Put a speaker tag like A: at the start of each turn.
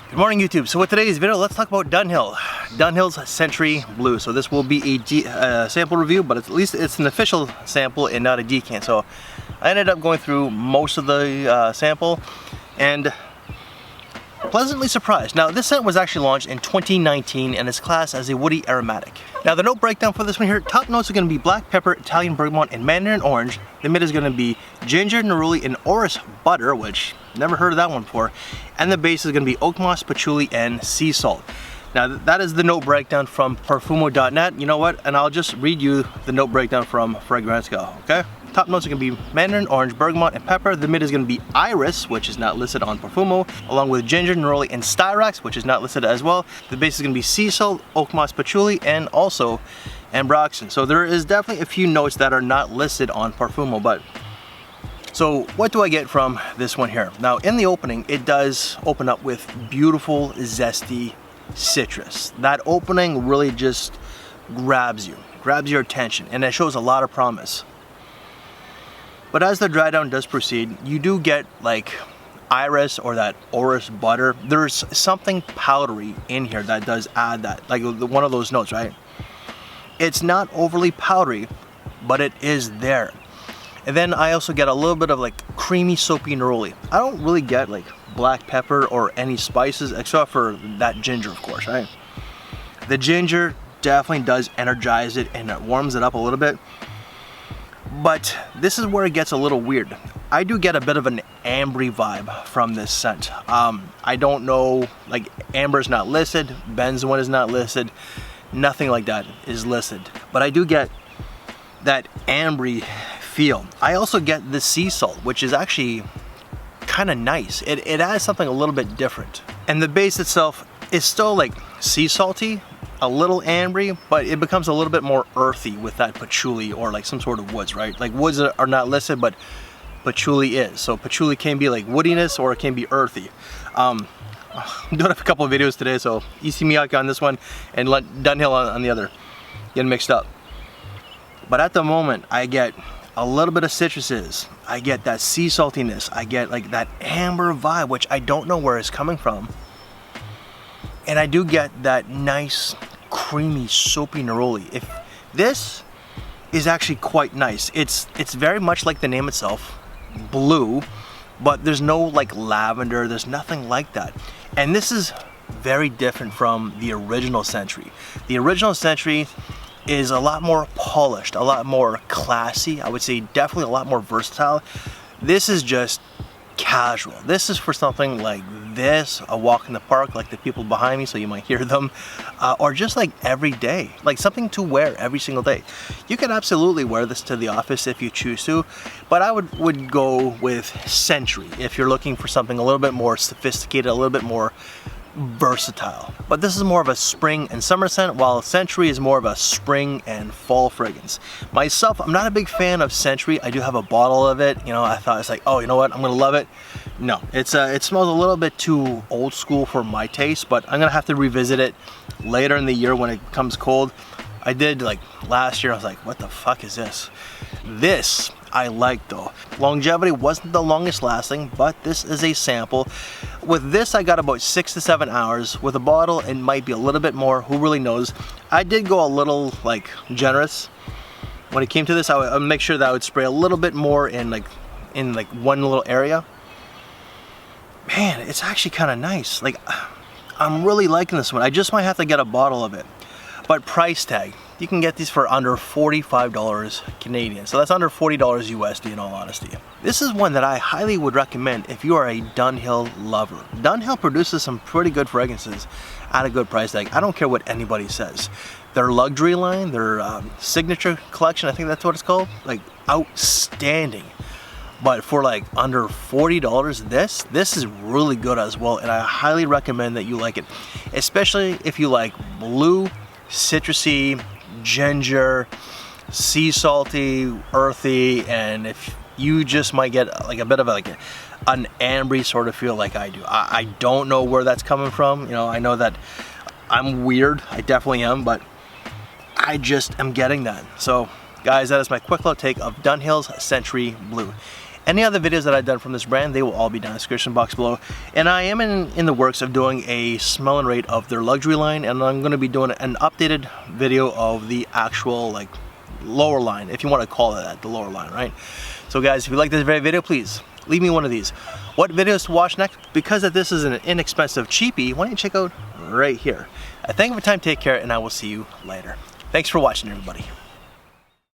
A: Good morning, YouTube. So with today's video, let's talk about Dunhill's Century Blue. So this will be a sample review, but at least it's an official sample and not a decant. So I ended up going through most of the sample and pleasantly surprised. Now this scent was actually launched in 2019 and is classed as a woody aromatic. Now the note breakdown for this one here, top notes are going to be black pepper, Italian bergamot, and mandarin orange. The mid is going to be ginger, neroli, and orris butter, which never heard of that one before. And the base is going to be oak moss, patchouli, and sea salt. Now that is the note breakdown from Perfumo.net. You know what? And I'll just read you the note breakdown from Fragrantica, okay? Top notes are going to be mandarin, orange, bergamot, and pepper. The mid is going to be iris, which is not listed on Perfumo, along with ginger, neroli, and styrax, which is not listed as well. The base is going to be sea salt, oak moss, patchouli, and also ambroxan. So there is definitely a few notes that are not listed on Perfumo, but so what do I get from this one here? Now in the opening, it does open up with beautiful, zesty citrus. That opening really just grabs your attention, and it shows a lot of promise. But as the dry down does proceed, you do get like iris or that orris butter. There's something powdery in here that does add that, like one of those notes, right? It's not overly powdery, but it is there. And then I also get a little bit of like creamy, soapy neroli. I don't really get like black pepper or any spices except for that ginger, of course, right? The ginger definitely does energize it and it warms it up a little bit. But this is where it gets a little weird. I do get a bit of an ambery vibe from this scent. I don't know, like amber is not listed, benzoin is not listed, nothing like that is listed. But I do get that ambery feel. I also get the sea salt, which is actually kind of nice. It adds something a little bit different. And the base itself is still like sea salty, a little ambery, but it becomes a little bit more earthy with that patchouli or like some sort of woods, right? Like woods are not listed, but patchouli is. So patchouli can be like woodiness or it can be earthy. I'm doing a couple of videos today, so Issey Miyake on this one and Dunhill on the other, getting mixed up. But at the moment, I get a little bit of citruses. I get that sea saltiness. I get like that amber vibe, which I don't know where it's coming from. And I do get that nice, creamy, soapy neroli. If this is actually quite nice. It's very much like the name itself, blue, but there's no like lavender, there's nothing like that. And this is very different from the original Century. The original Century is a lot more polished, a lot more classy. I would say definitely a lot more versatile. This is just casual. This is for something like this, a walk in the park, like the people behind me, so you might hear them, or just like every day, like something to wear every single day. You can absolutely wear this to the office if you choose to, but I would go with Century if you're looking for something a little bit more sophisticated, a little bit more versatile. But this is more of a spring and summer scent, while Century is more of a spring and fall fragrance. Myself, I'm not a big fan of Century. I do have a bottle of it. You know, I thought it's like, oh, you know what, I'm gonna love it. No, it smells a little bit too old school for my taste, but I'm gonna have to revisit it later in the year when it comes cold. I did like last year, I was like, what the fuck is this? This I like though. Longevity wasn't the longest lasting, but this is a sample. With this, I got about 6 to 7 hours. With a bottle, it might be a little bit more, who really knows. I did go a little like generous. When it came to this, I would make sure that I would spray a little bit more in like one little area. Man, it's actually kind of nice. Like, I'm really liking this one. I just might have to get a bottle of it. But price tag, you can get these for under $45 Canadian. So that's under $40 USD in all honesty. This is one that I highly would recommend if you are a Dunhill lover. Dunhill produces some pretty good fragrances at a good price tag. I don't care what anybody says. Their luxury line, their signature collection, I think that's what it's called, like outstanding. But for like under $40, this is really good as well, and I highly recommend that you like it, especially if you like blue, citrusy, ginger, sea salty, earthy, and if you just might get like a bit of an ambery sort of feel like I do. I don't know where that's coming from. You know, I know that I'm weird, I definitely am, but I just am getting that. So guys, that is my quick little take of Dunhill's Century Blue. Any other videos that I've done from this brand, they will all be down in the description box below. And I am in the works of doing a smell and rate of their luxury line, and I'm going to be doing an updated video of the actual like lower line, if you want to call it that, the lower line, right? So guys, if you like this very video, please leave me one of these. What videos to watch next? Because that this is an inexpensive cheapie, why don't you check out right here. Thank you for your time, take care, and I will see you later. Thanks for watching, everybody.